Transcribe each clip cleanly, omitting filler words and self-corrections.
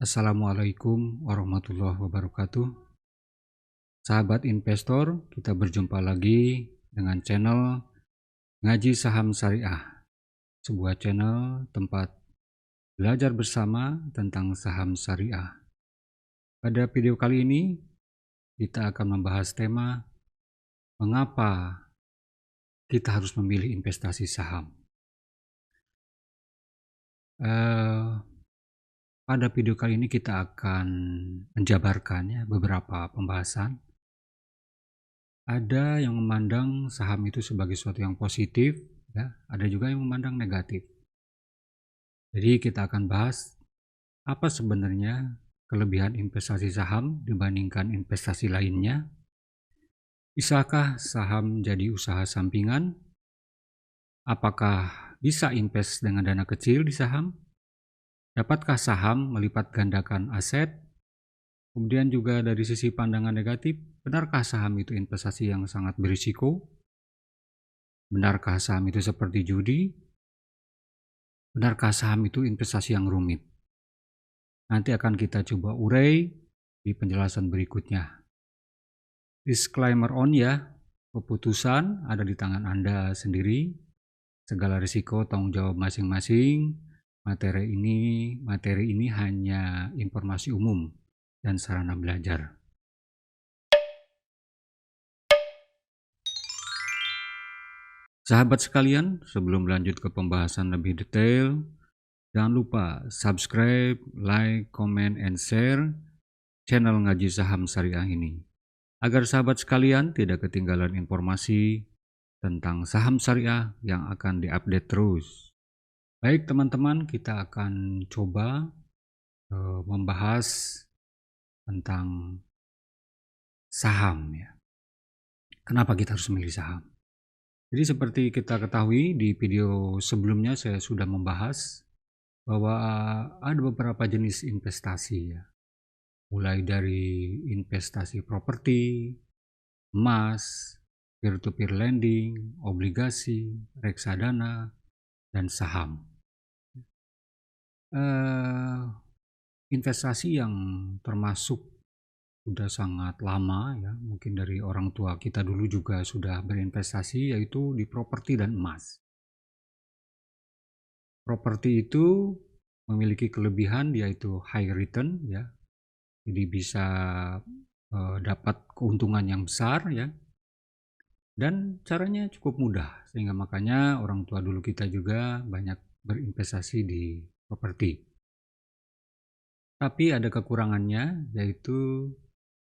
Assalamualaikum warahmatullahi wabarakatuh. Sahabat investor, kita berjumpa lagi dengan channel Ngaji Saham Syariah, sebuah channel tempat belajar bersama tentang saham syariah. Pada video kali ini, kita akan membahas tema mengapa kita harus memilih investasi saham. Pada video kali ini kita akan menjabarkan beberapa pembahasan. Ada yang memandang saham itu sebagai sesuatu yang positif, ada juga yang memandang negatif. Jadi kita akan bahas apa sebenarnya kelebihan investasi saham dibandingkan investasi lainnya. Bisakah saham jadi usaha sampingan? Apakah bisa invest dengan dana kecil di saham? Dapatkah saham melipat gandakan aset? Kemudian juga dari sisi pandangan negatif, benarkah saham itu investasi yang sangat berisiko? Benarkah saham itu seperti judi? Benarkah saham itu investasi yang rumit? Nanti akan kita coba urai di penjelasan berikutnya. Disclaimer on keputusan ada di tangan Anda sendiri. Segala risiko tanggung jawab masing-masing. Materi ini hanya informasi umum dan sarana belajar. Sahabat sekalian, sebelum lanjut ke pembahasan lebih detail, jangan lupa subscribe, like, comment, and share channel Ngaji Saham Syariah ini, agar sahabat sekalian tidak ketinggalan informasi tentang saham syariah yang akan diupdate terus. Baik teman-teman, kita akan coba membahas tentang saham Kenapa kita harus memilih saham? Jadi seperti kita ketahui di video sebelumnya saya sudah membahas bahwa ada beberapa jenis investasi mulai dari investasi properti, emas, peer-to-peer lending, obligasi, reksadana, dan saham. Investasi yang termasuk sudah sangat lama mungkin dari orang tua kita dulu juga sudah berinvestasi, yaitu di properti dan emas. Properti itu memiliki kelebihan yaitu high return jadi bisa dapat keuntungan yang besar dan caranya cukup mudah, sehingga makanya orang tua dulu kita juga banyak berinvestasi di properti. Tapi ada kekurangannya, yaitu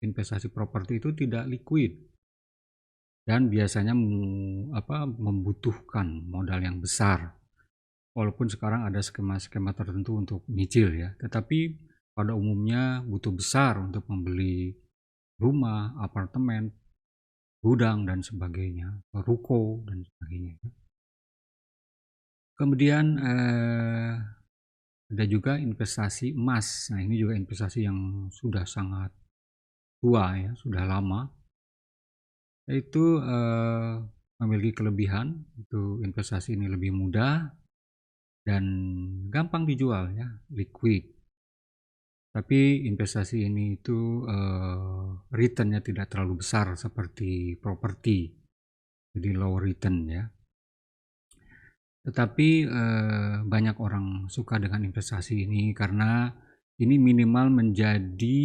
investasi properti itu tidak liquid dan biasanya membutuhkan modal yang besar. Walaupun sekarang ada skema-skema tertentu untuk nyicil tetapi pada umumnya butuh besar untuk membeli rumah, apartemen, gudang dan sebagainya, ruko dan sebagainya. Kemudian ada juga investasi emas. Nah, ini juga investasi yang sudah sangat tua sudah lama, yaitu memiliki kelebihan, itu investasi ini lebih mudah dan gampang dijual liquid. Tapi investasi ini itu returnnya tidak terlalu besar seperti properti, jadi low return Tetapi banyak orang suka dengan investasi ini karena ini minimal menjadi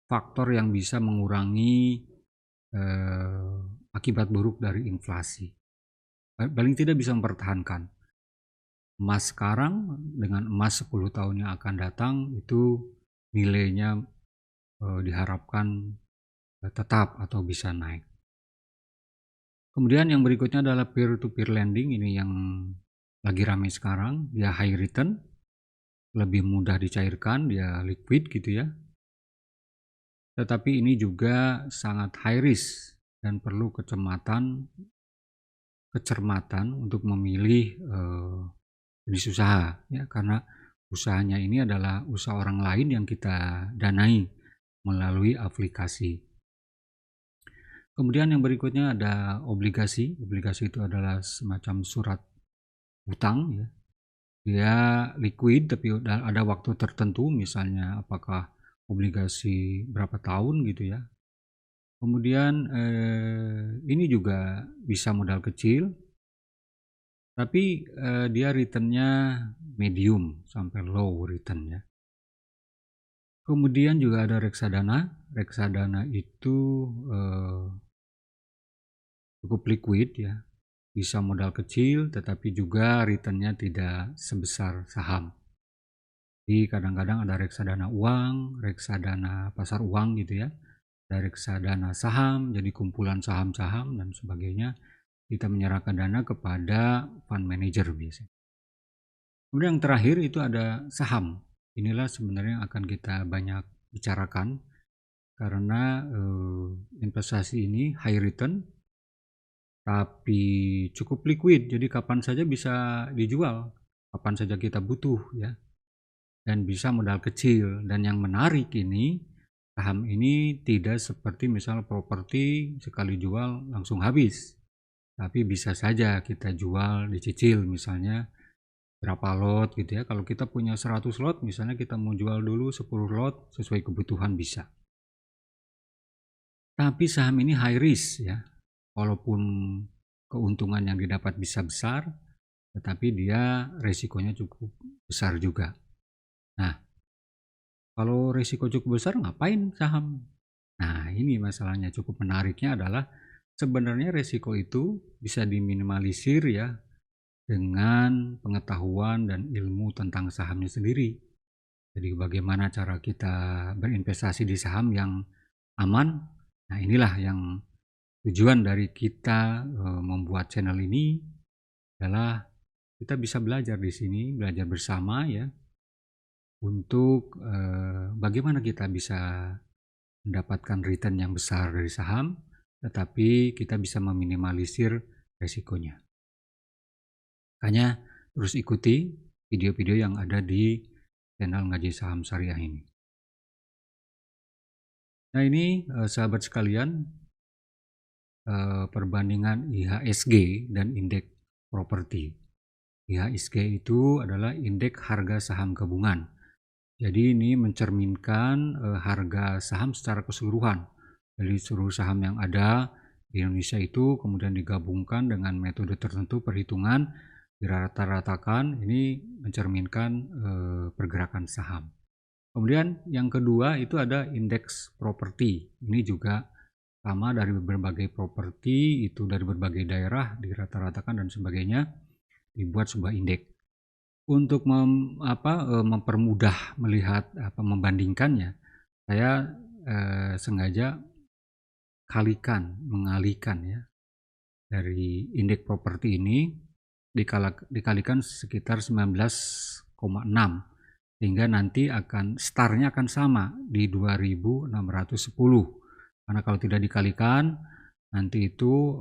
faktor yang bisa mengurangi akibat buruk dari inflasi. Paling tidak bisa mempertahankan. Emas sekarang dengan emas 10 tahun yang akan datang itu nilainya diharapkan tetap atau bisa naik. Kemudian yang berikutnya adalah peer-to-peer lending, ini yang lagi ramai sekarang, dia high return, lebih mudah dicairkan, dia liquid gitu Tetapi ini juga sangat high risk dan perlu kecermatan untuk memilih jenis usaha karena usahanya ini adalah usaha orang lain yang kita danai melalui aplikasi. Kemudian yang berikutnya ada obligasi. Obligasi itu adalah semacam surat utang dia liquid tapi ada waktu tertentu, misalnya apakah obligasi berapa tahun gitu ya. Kemudian ini juga bisa modal kecil, tapi dia return-nya medium sampai low return ya. Kemudian juga ada reksadana. Reksadana itu cukup liquid ya, bisa modal kecil tetapi juga return-nya tidak sebesar saham. Jadi kadang-kadang ada reksadana uang, reksadana pasar uang gitu ya, ada reksadana saham, jadi kumpulan saham-saham dan sebagainya. Kita menyerahkan dana kepada fund manager biasanya. Kemudian yang terakhir itu ada saham. Inilah sebenarnya yang akan kita banyak bicarakan karena investasi ini high return tapi cukup liquid. Jadi kapan saja bisa dijual, kapan saja kita butuh ya. Dan bisa modal kecil. Dan yang menarik ini, saham ini tidak seperti misal properti sekali jual langsung habis. Tapi bisa saja kita jual dicicil, misalnya berapa lot gitu ya. Kalau kita punya 100 lot, misalnya kita mau jual dulu 10 lot sesuai kebutuhan bisa. Tapi saham ini high risk ya. Walaupun keuntungan yang didapat bisa besar, tetapi dia resikonya cukup besar juga. Nah, kalau resiko cukup besar ngapain saham? Nah, ini masalahnya. Cukup menariknya adalah sebenarnya resiko itu bisa diminimalisir ya dengan pengetahuan dan ilmu tentang sahamnya sendiri. Jadi bagaimana cara kita berinvestasi di saham yang aman. Nah, inilah yang tujuan dari kita membuat channel ini adalah kita bisa belajar di sini, belajar bersama ya, untuk bagaimana kita bisa mendapatkan return yang besar dari saham, tetapi kita bisa meminimalisir resikonya. Makanya terus ikuti video-video yang ada di channel Ngaji Saham Syariah ini. Nah ini sahabat sekalian, perbandingan IHSG dan indeks properti. IHSG itu adalah indeks harga saham gabungan. Jadi ini mencerminkan harga saham secara keseluruhan. Jadi seluruh saham yang ada di Indonesia itu kemudian digabungkan dengan metode tertentu perhitungan, dirata-ratakan, ini mencerminkan pergerakan saham. Kemudian yang kedua itu ada indeks properti. Ini juga sama, dari berbagai properti, itu dari berbagai daerah dirata-ratakan dan sebagainya, dibuat sebuah indeks. Untuk mempermudah melihat membandingkannya, saya sengaja mengalihkan ya, dari indeks properti ini dikalikan sekitar 19,6, sehingga nanti startnya akan sama di 2610. Karena kalau tidak dikalikan nanti itu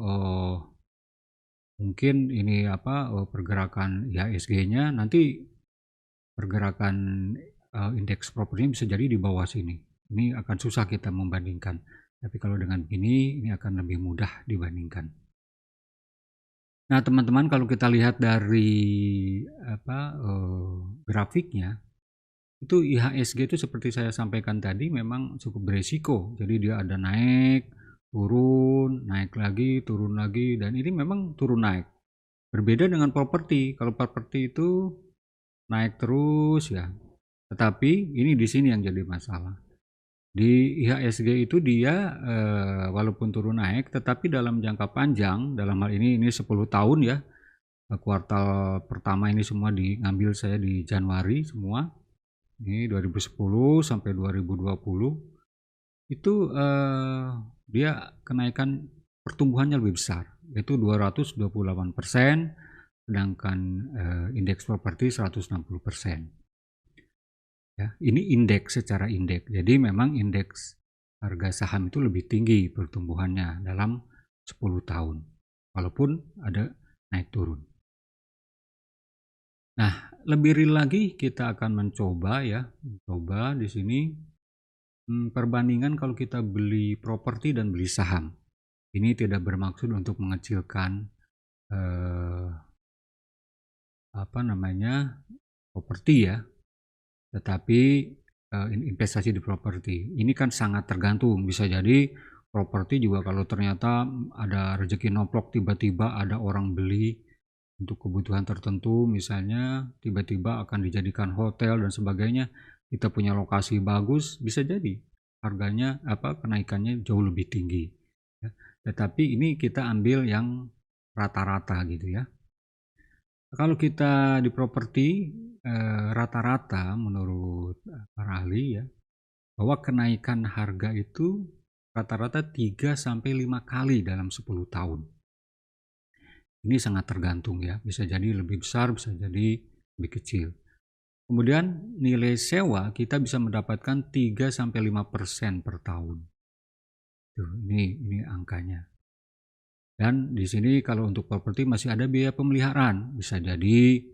mungkin ini pergerakan IHSG-nya, nanti pergerakan indeks propertinya bisa jadi di bawah sini. Ini akan susah kita membandingkan. Tapi kalau dengan begini, ini akan lebih mudah dibandingkan. Nah teman-teman, kalau kita lihat dari grafiknya, itu IHSG itu seperti saya sampaikan tadi memang cukup beresiko. Jadi dia ada naik, turun, naik lagi, turun lagi, dan ini memang turun naik. Berbeda dengan properti. Kalau properti itu naik terus ya. Tetapi ini di sini yang jadi masalah. Di IHSG itu dia walaupun turun naik, tetapi dalam jangka panjang, dalam hal ini 10 tahun ya. Kuartal pertama ini semua diambil saya di Januari semua. Ini 2010 sampai 2020. Itu dia kenaikan pertumbuhannya lebih besar, yaitu 228%, sedangkan indeks properti 160%. Ya, ini indeks secara indeks. Jadi memang indeks harga saham itu lebih tinggi pertumbuhannya dalam 10 tahun. Walaupun ada naik turun. Nah, lebih real lagi kita akan mencoba di sini perbandingan kalau kita beli properti dan beli saham. Ini tidak bermaksud untuk mengecilkan properti ya, tetapi investasi di properti ini kan sangat tergantung. Bisa jadi properti juga kalau ternyata ada rezeki nomplok, tiba-tiba ada orang beli untuk kebutuhan tertentu, misalnya tiba-tiba akan dijadikan hotel dan sebagainya, kita punya lokasi bagus, bisa jadi harganya kenaikannya jauh lebih tinggi ya. Tetapi ini kita ambil yang rata-rata gitu ya. Kalau kita di properti rata-rata menurut para ahli ya, bahwa kenaikan harga itu rata-rata 3 sampai 5 kali dalam 10 tahun. Ini sangat tergantung ya, bisa jadi lebih besar, bisa jadi lebih kecil. Kemudian nilai sewa kita bisa mendapatkan 3 sampai 5% per tahun. Tuh, ini angkanya. Dan di sini kalau untuk properti masih ada biaya pemeliharaan, bisa jadi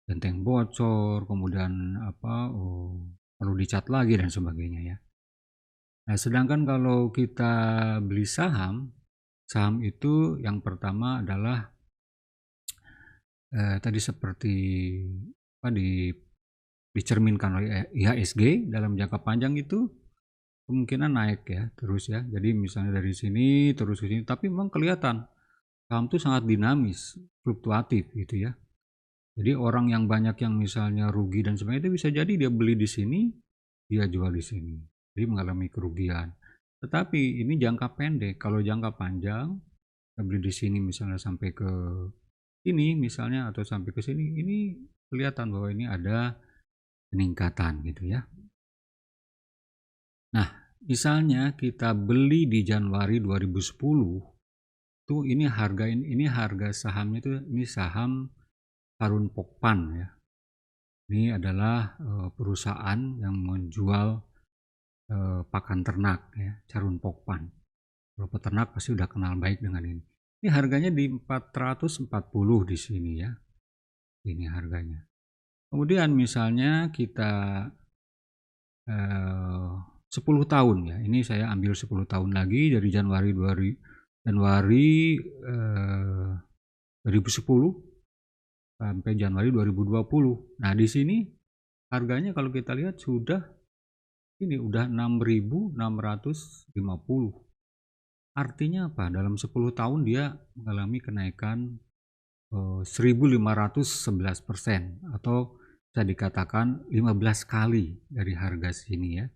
genteng bocor, kemudian perlu dicat lagi dan sebagainya ya. Nah, sedangkan kalau kita beli saham, saham itu yang pertama adalah tadi seperti dicerminkan oleh IHSG dalam jangka panjang itu kemungkinan naik ya terus ya. Jadi misalnya dari sini terus ke sini, tapi memang kelihatan saham itu sangat dinamis, fluktuatif gitu ya. Jadi orang yang banyak yang misalnya rugi dan sebagainya itu bisa jadi dia beli di sini, dia jual di sini. Jadi mengalami kerugian. Tetapi ini jangka pendek. Kalau jangka panjang, kita beli di sini misalnya sampai ke ini misalnya atau sampai ke sini, ini kelihatan bahwa ini ada peningkatan gitu ya. Nah, misalnya kita beli di Januari 2010, tuh ini harga sahamnya itu ini saham Charun Pokpan ya. Ini adalah perusahaan yang menjual pakan ternak ya, Charun Pokpan. Kalau peternak pasti udah kenal baik dengan ini. Ini harganya di 440 di sini ya. Ini harganya. Kemudian misalnya kita 10 tahun ya. Ini saya ambil 10 tahun lagi dari Januari 2010 sampai Januari 2020. Nah, di sini harganya kalau kita lihat sudah 6.650. Artinya apa? Dalam 10 tahun dia mengalami kenaikan 1.511% atau bisa dikatakan 15 kali dari harga sini ya.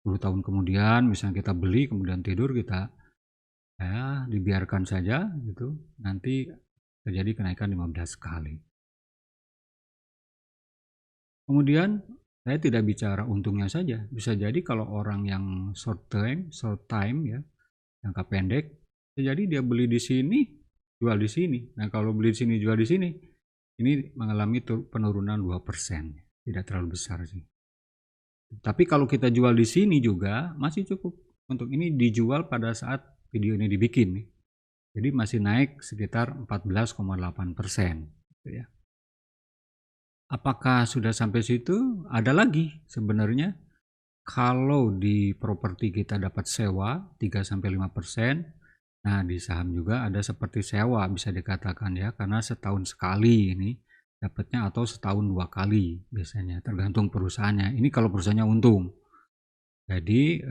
10 tahun kemudian misalnya kita beli kemudian tidur kita ya dibiarkan saja gitu, nanti terjadi kenaikan 15 kali. Kemudian saya tidak bicara untungnya saja, bisa jadi kalau orang yang short time ya, jangka pendek, bisa jadi dia beli di sini, jual di sini. Nah, kalau beli di sini, jual di sini, ini mengalami penurunan 2%, tidak terlalu besar sih. Tapi kalau kita jual di sini juga masih cukup untuk ini dijual pada saat video ini dibikin nih. Jadi masih naik sekitar 14,8% gitu ya. Apakah sudah sampai situ? Ada lagi sebenarnya. Kalau di properti kita dapat sewa 3-5%, nah di saham juga ada seperti sewa bisa dikatakan ya, karena setahun sekali ini dapatnya atau setahun 2 kali biasanya tergantung perusahaannya. Ini kalau perusahaannya untung. Jadi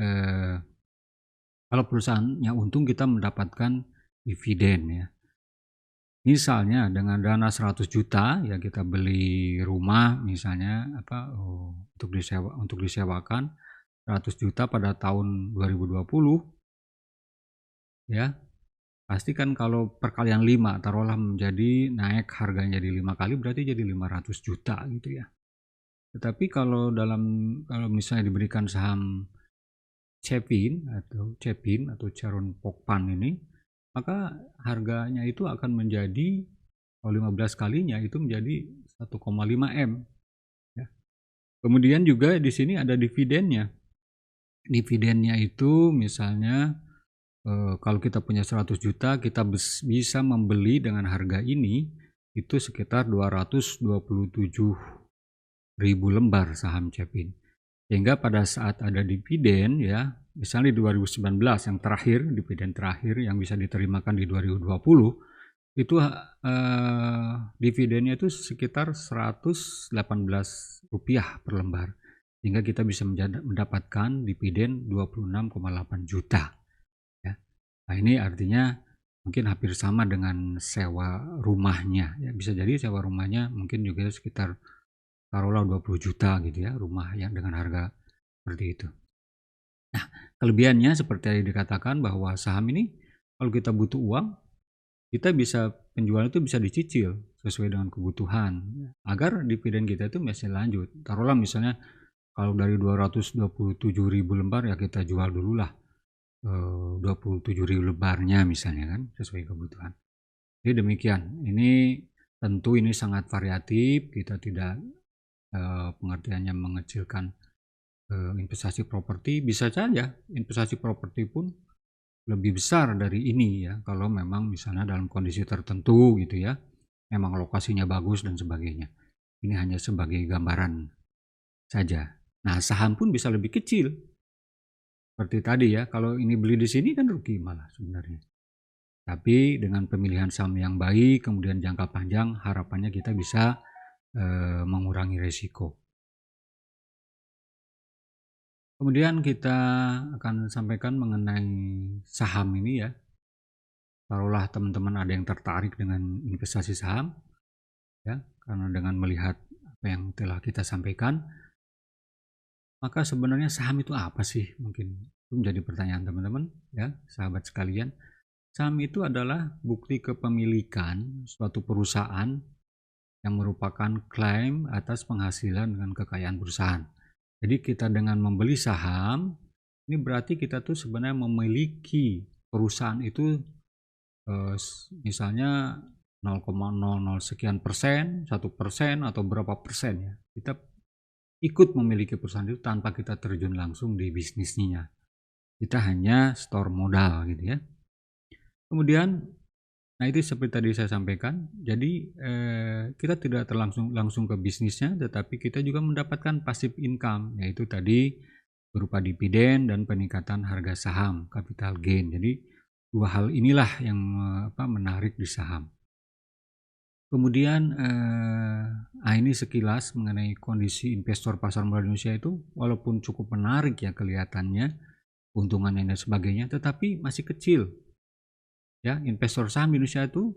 kalau perusahaannya untung kita mendapatkan dividen ya. Misalnya dengan dana 100 juta ya kita beli rumah misalnya untuk disewakan 100 juta pada tahun 2020 ya. Pasti kan kalau perkalian 5 taruhlah menjadi naik harganya jadi 5 kali berarti jadi 500 juta gitu ya. Tetapi kalau misalnya diberikan saham Cepin atau Charun Pokpan ini, maka harganya itu akan menjadi 15 kalinya itu menjadi 1,5 M ya. Kemudian juga di sini ada dividennya. Dividennya itu misalnya kalau kita punya 100 juta kita bisa membeli dengan harga ini itu sekitar 227.000 lembar saham Cepin. Sehingga pada saat ada dividen ya, misalnya di 2019 yang terakhir, dividen terakhir yang bisa diterimakan di 2020, itu dividennya itu sekitar Rp118 per lembar, sehingga kita bisa mendapatkan dividen 26,8 juta ya. Nah ini artinya mungkin hampir sama dengan sewa rumahnya ya, bisa jadi sewa rumahnya mungkin juga sekitar taruhlah 20 juta gitu ya, rumah yang dengan harga seperti itu. Nah, kelebihannya seperti yang dikatakan bahwa saham ini kalau kita butuh uang, kita bisa penjualan itu bisa dicicil sesuai dengan kebutuhan agar dividen kita itu masih lanjut. Taruhlah misalnya kalau dari 227.000 lembar ya kita jual dululah 27.000 lembarnya misalnya kan sesuai kebutuhan. Jadi demikian. Ini tentu ini sangat variatif, kita tidak pengertiannya mengecilkan investasi properti, bisa saja investasi properti pun lebih besar dari ini ya kalau memang misalnya dalam kondisi tertentu gitu ya, memang lokasinya bagus dan sebagainya. Ini hanya sebagai gambaran saja. Nah, saham pun bisa lebih kecil. Seperti tadi ya, kalau ini beli di sini kan rugi malah sebenarnya. Tapi dengan pemilihan saham yang baik, kemudian jangka panjang, harapannya kita bisa mengurangi resiko. Kemudian kita akan sampaikan mengenai saham ini ya. Taruhlah teman-teman ada yang tertarik dengan investasi saham, ya, karena dengan melihat apa yang telah kita sampaikan, maka sebenarnya saham itu apa sih? Mungkin itu menjadi pertanyaan teman-teman, ya, sahabat sekalian. Saham itu adalah bukti kepemilikan suatu perusahaan yang merupakan klaim atas penghasilan dengan kekayaan perusahaan. Jadi kita dengan membeli saham, ini berarti kita tuh sebenarnya memiliki perusahaan itu misalnya 0,00 sekian persen, 1% atau berapa persen ya. Kita ikut memiliki perusahaan itu tanpa kita terjun langsung di bisnisnya. Kita hanya store modal gitu ya. Kemudian, nah itu seperti tadi saya sampaikan, jadi kita tidak langsung ke bisnisnya, tetapi kita juga mendapatkan passive income, yaitu tadi berupa dividen dan peningkatan harga saham, capital gain. Jadi dua hal inilah yang menarik di saham. Kemudian ini sekilas mengenai kondisi investor pasar modal Indonesia itu, walaupun cukup menarik ya kelihatannya, keuntungannya dan sebagainya, tetapi masih kecil. Ya, investor saham di Indonesia itu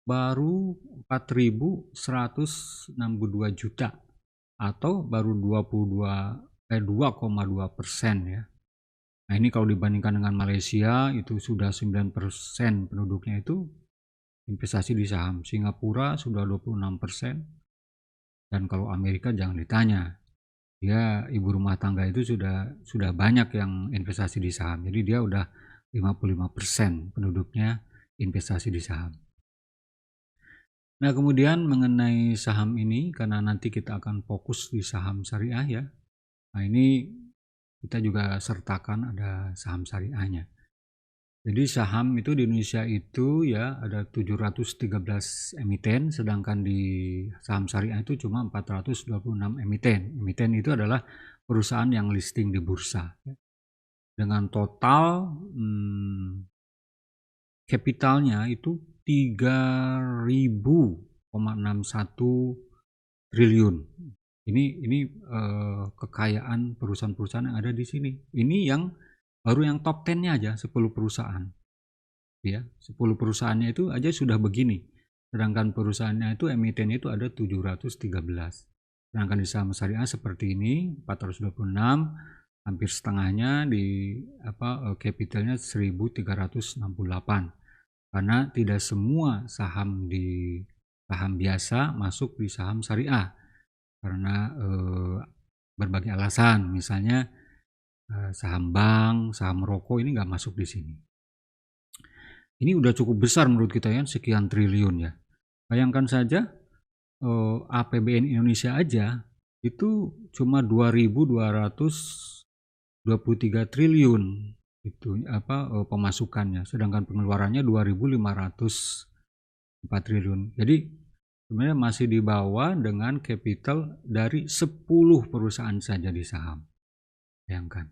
baru 4.162 juta atau baru 2,2% ya. Nah ini kalau dibandingkan dengan Malaysia itu sudah 9% penduduknya itu investasi di saham. Singapura sudah 26%, dan kalau Amerika jangan ditanya. Dia ibu rumah tangga itu sudah banyak yang investasi di saham. Jadi dia udah 55% penduduknya investasi di saham. Nah, kemudian mengenai saham ini, karena nanti kita akan fokus di saham syariah ya. Nah, ini kita juga sertakan ada saham syariahnya. Jadi saham itu di Indonesia itu ya ada 713 emiten, sedangkan di saham syariah itu cuma 426 emiten. Emiten itu adalah perusahaan yang listing di bursa. Dengan total kapitalnya itu 3.061 triliun. Ini kekayaan perusahaan-perusahaan yang ada di sini. Ini yang baru yang top 10-nya aja 10 perusahaan. Ya, 10 perusahaannya itu aja sudah begini. Sedangkan perusahaannya itu emitennya itu ada 713. Sedangkan di saham syariah seperti ini 426, hampir setengahnya di capitalnya 1.368. Karena tidak semua saham biasa masuk di saham syariah. Karena berbagai alasan, misalnya saham bank, saham rokok ini nggak masuk di sini. Ini udah cukup besar menurut kita ya, sekian triliun ya. Bayangkan saja APBN Indonesia aja itu cuma 2.223 triliun itu pemasukannya, sedangkan pengeluarannya 2.504 triliun. Jadi sebenarnya masih di bawah dengan capital dari 10 perusahaan saja di saham. Bayangkan.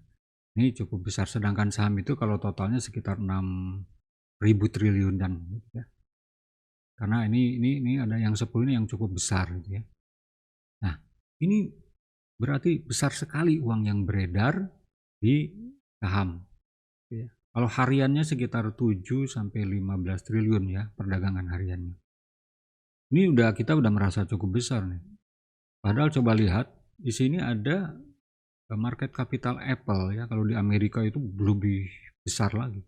Ini cukup besar, sedangkan saham itu kalau totalnya sekitar 6.000 triliun dan ya. karena ini ada yang 10 ini yang cukup besar gitu ya. Nah, ini berarti besar sekali uang yang beredar di saham gitu ya. Kalau hariannya sekitar 7 sampai 15 triliun ya perdagangan hariannya. Ini kita udah merasa cukup besar nih. Padahal coba lihat di sini ada market capital Apple ya, kalau di Amerika itu lebih besar lagi.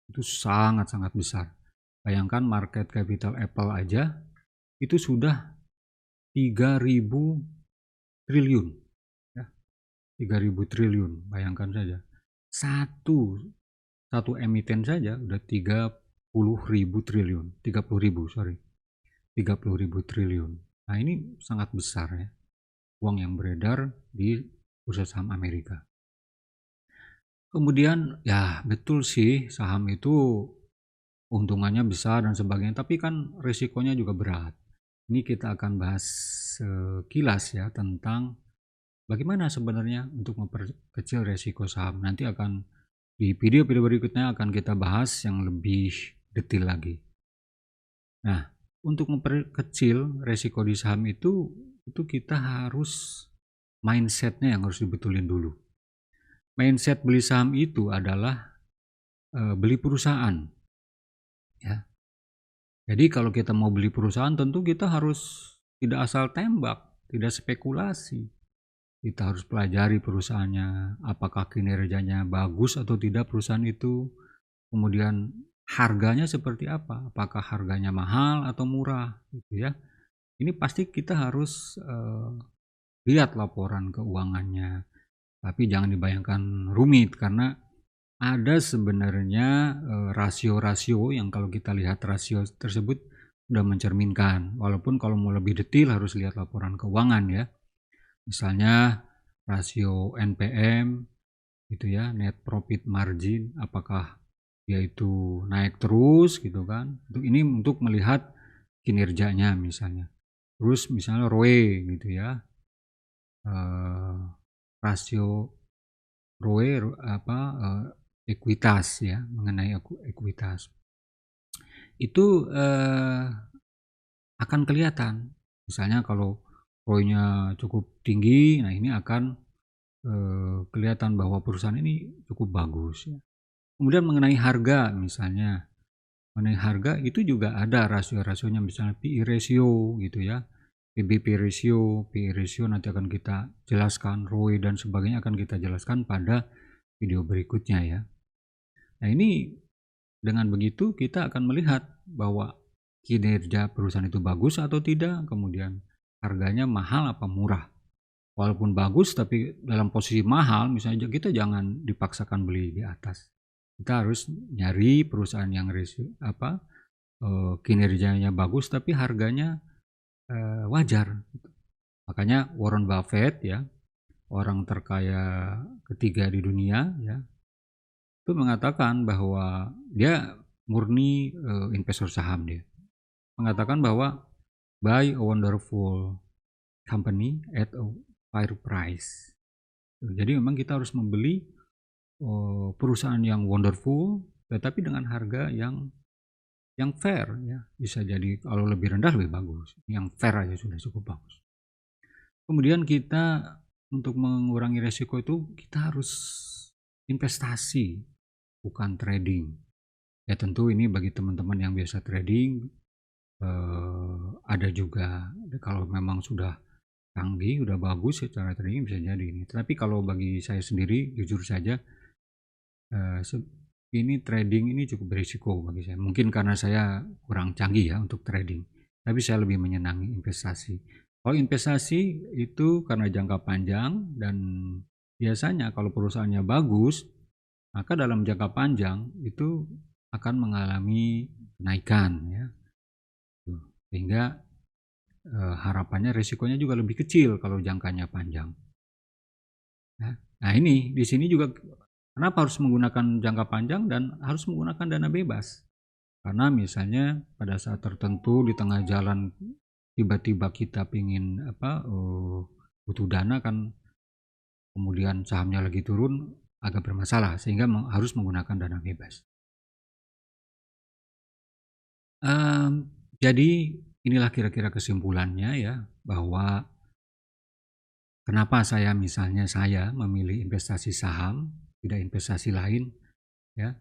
Itu sangat-sangat besar. Bayangkan market capital Apple aja itu sudah 3.000 triliun ya. 3.000 triliun, bayangkan saja. Satu emiten saja udah 30.000 triliun. 30.000, sorry. 30.000 triliun. Nah, ini sangat besar ya. Uang yang beredar di bursa saham Amerika. Kemudian ya betul sih, saham itu untungannya besar dan sebagainya, tapi kan risikonya juga berat. Ini kita akan bahas sekilas ya tentang bagaimana sebenarnya untuk memperkecil risiko saham. Nanti akan di video-video berikutnya akan kita bahas yang lebih detail lagi. Nah, untuk memperkecil risiko di saham itu kita harus mindsetnya yang harus dibetulin dulu. Mindset beli saham itu adalah beli perusahaan ya. Jadi kalau kita mau beli perusahaan tentu kita harus tidak asal tembak, tidak spekulasi. Kita harus pelajari perusahaannya, apakah kinerjanya bagus atau tidak perusahaan itu. Kemudian harganya seperti apa? Apakah harganya mahal atau murah gitu ya. Ini pasti kita harus lihat laporan keuangannya. Tapi jangan dibayangkan rumit karena ada sebenarnya rasio-rasio yang kalau kita lihat rasio tersebut sudah mencerminkan. Walaupun kalau mau lebih detail harus lihat laporan keuangan ya. Misalnya rasio NPM gitu ya, net profit margin, apakah dia itu naik terus gitu kan. Ini untuk melihat kinerjanya misalnya. Terus misalnya ROE gitu ya. Rasio ROE ekuitas ya, mengenai ekuitas. Itu akan kelihatan. Misalnya kalau ROE-nya cukup tinggi, nah ini akan kelihatan bahwa perusahaan ini cukup bagus ya. Kemudian mengenai harga misalnya, mengenai harga itu juga ada rasio-rasionya, misalnya PE ratio gitu ya, PBP ratio, PE ratio nanti akan kita jelaskan, ROE dan sebagainya akan kita jelaskan pada video berikutnya ya. Nah ini dengan begitu kita akan melihat bahwa kinerja perusahaan itu bagus atau tidak, kemudian harganya mahal apa murah. Walaupun bagus tapi dalam posisi mahal, misalnya kita jangan dipaksakan beli di atas. Kita harus nyari perusahaan yang kinerjanya bagus tapi harganya wajar. Makanya Warren Buffett ya, orang terkaya ketiga di dunia ya, itu mengatakan bahwa dia murni investor saham dia. Mengatakan bahwa buy a wonderful company at a fair price. Jadi memang kita harus membeli perusahaan yang wonderful tetapi dengan harga yang fair ya. Bisa jadi kalau lebih rendah lebih bagus. Yang fair aja sudah cukup bagus. Kemudian kita untuk mengurangi resiko itu kita harus investasi, bukan trading. Ya tentu ini bagi teman-teman yang biasa trading, ada juga kalau memang sudah canggih, udah bagus ya cara trading bisa jadi ini. Tapi kalau bagi saya sendiri, jujur saja, ini trading ini cukup berisiko bagi saya. Mungkin karena saya kurang canggih ya untuk trading, tapi saya lebih menyenangi investasi. Kalau investasi itu karena jangka panjang dan biasanya kalau perusahaannya bagus, maka dalam jangka panjang itu akan mengalami kenaikan ya. Sehingga harapannya risikonya juga lebih kecil kalau jangkanya panjang. Nah ini di sini juga kenapa harus menggunakan jangka panjang dan harus menggunakan dana bebas? Karena misalnya pada saat tertentu di tengah jalan tiba-tiba kita pingin butuh dana kan, kemudian sahamnya lagi turun agak bermasalah sehingga harus menggunakan dana bebas. Jadi inilah kira-kira kesimpulannya ya, bahwa kenapa saya memilih investasi saham, tidak investasi lain ya.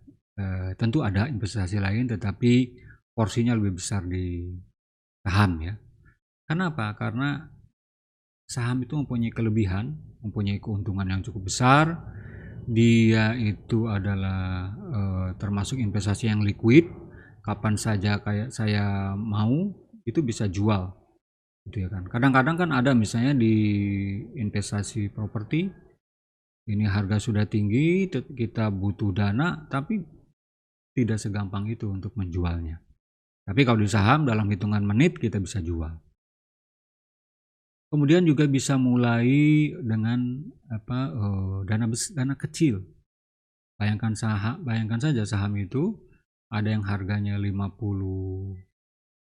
Tentu ada investasi lain tetapi porsinya lebih besar di saham ya. Kenapa? Karena saham itu mempunyai kelebihan, mempunyai keuntungan yang cukup besar. Dia itu adalah termasuk investasi yang liquid, kapan saja kayak saya mau itu bisa jual gitu ya kan. Kadang-kadang kan ada misalnya di investasi properti, ini harga sudah tinggi, kita butuh dana tapi tidak segampang itu untuk menjualnya. Tapi kalau di saham dalam hitungan menit kita bisa jual. Kemudian juga bisa mulai dengan dana kecil. Bayangkan saja saham itu ada yang harganya 50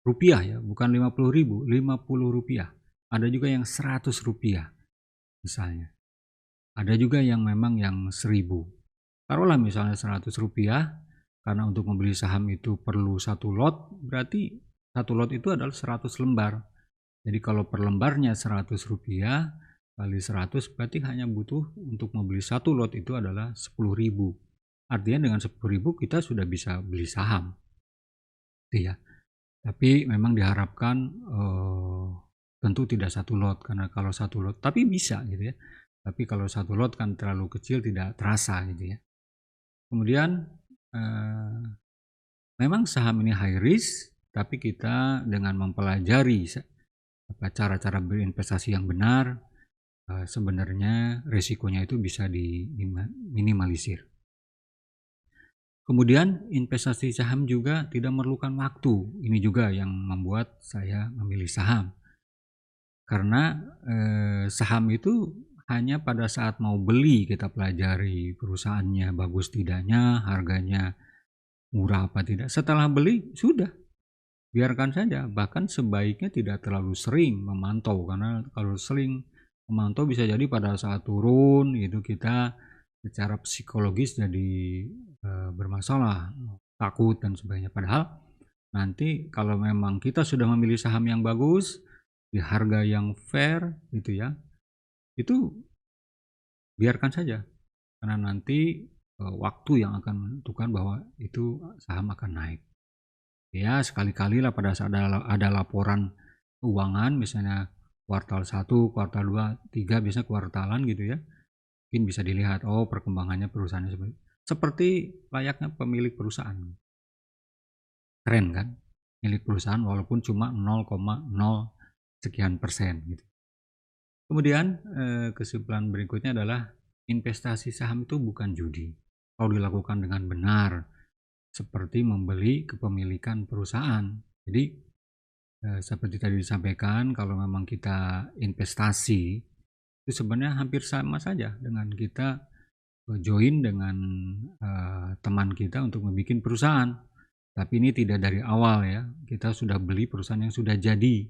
rupiah ya, bukan 50.000, 50 rupiah. Ada juga yang 100 rupiah misalnya. Ada juga yang memang yang 1000. Taruhlah misalnya 100 rupiah, karena untuk membeli saham itu perlu 1 lot, berarti 1 lot itu adalah 100 lembar. Jadi kalau per lembarnya 100 rupiah kali 100 berarti hanya butuh untuk membeli 1 lot itu adalah 10.000. Artinya dengan 10.000 kita sudah bisa beli saham. Itu ya. Tapi memang diharapkan tentu tidak 1 lot, karena kalau 1 lot tapi bisa gitu ya. Tapi kalau 1 lot kan terlalu kecil, tidak terasa gitu ya. Kemudian memang saham ini high risk, tapi kita dengan mempelajari cara-cara berinvestasi yang benar, sebenarnya resikonya itu bisa diminimalisir. Kemudian investasi saham juga tidak memerlukan waktu. Ini juga yang membuat saya memilih saham. Karena saham itu hanya pada saat mau beli kita pelajari perusahaannya bagus tidaknya, harganya murah apa tidak. Setelah beli sudah, biarkan saja. Bahkan sebaiknya tidak terlalu sering memantau, karena kalau sering memantau bisa jadi pada saat turun itu kita secara psikologis jadi bermasalah, takut dan sebagainya. Padahal nanti kalau memang kita sudah memilih saham yang bagus di harga yang fair gitu ya, itu biarkan saja, karena nanti waktu yang akan menentukan bahwa itu saham akan naik. Ya sekali-kali lah pada saat ada laporan keuangan, misalnya kuartal 1, kuartal 2, 3, biasanya kuartalan gitu ya, mungkin bisa dilihat perkembangannya perusahaannya seperti layaknya pemilik perusahaan. Keren kan? Milik perusahaan walaupun cuma 0,0 sekian persen gitu. Kemudian kesimpulan berikutnya adalah investasi saham itu bukan judi. Kalau dilakukan dengan benar, seperti membeli kepemilikan perusahaan. Jadi seperti tadi disampaikan, kalau memang kita investasi itu sebenarnya hampir sama saja dengan kita join dengan teman kita untuk membuat perusahaan. Tapi ini tidak dari awal ya, kita sudah beli perusahaan yang sudah jadi.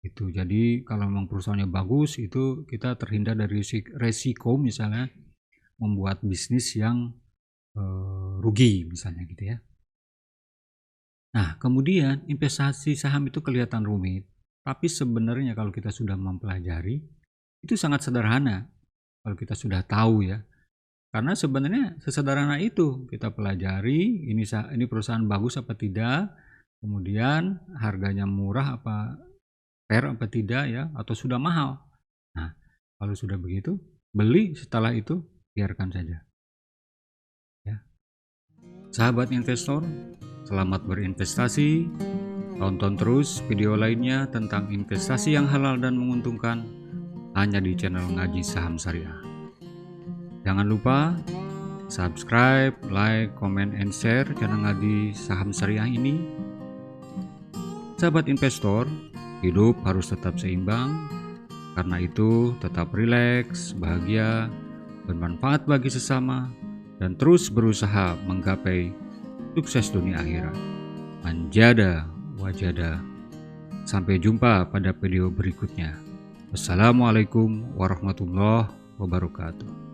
Itu jadi kalau memang perusahaannya bagus, itu kita terhindar dari resiko misalnya membuat bisnis yang rugi misalnya gitu ya. Nah kemudian investasi saham itu kelihatan rumit, tapi sebenarnya kalau kita sudah mempelajari itu sangat sederhana kalau kita sudah tahu ya. Karena sebenarnya sesederhana itu, kita pelajari ini perusahaan bagus apa tidak, kemudian harganya murah apa fair apa tidak ya, atau sudah mahal. Nah kalau sudah begitu beli, setelah itu biarkan saja ya. Sahabat investor, selamat berinvestasi. Tonton terus video lainnya tentang investasi yang halal dan menguntungkan hanya di channel Ngaji Saham Syariah. Jangan lupa subscribe, like, comment, and share channel Ngaji Saham Syariah ini. Sahabat investor, hidup harus tetap seimbang. Karena itu tetap rileks, bahagia, bermanfaat bagi sesama, dan terus berusaha menggapai sukses dunia akhirat. Anjada wajada. Sampai jumpa pada video berikutnya. Wassalamualaikum warahmatullahi wabarakatuh.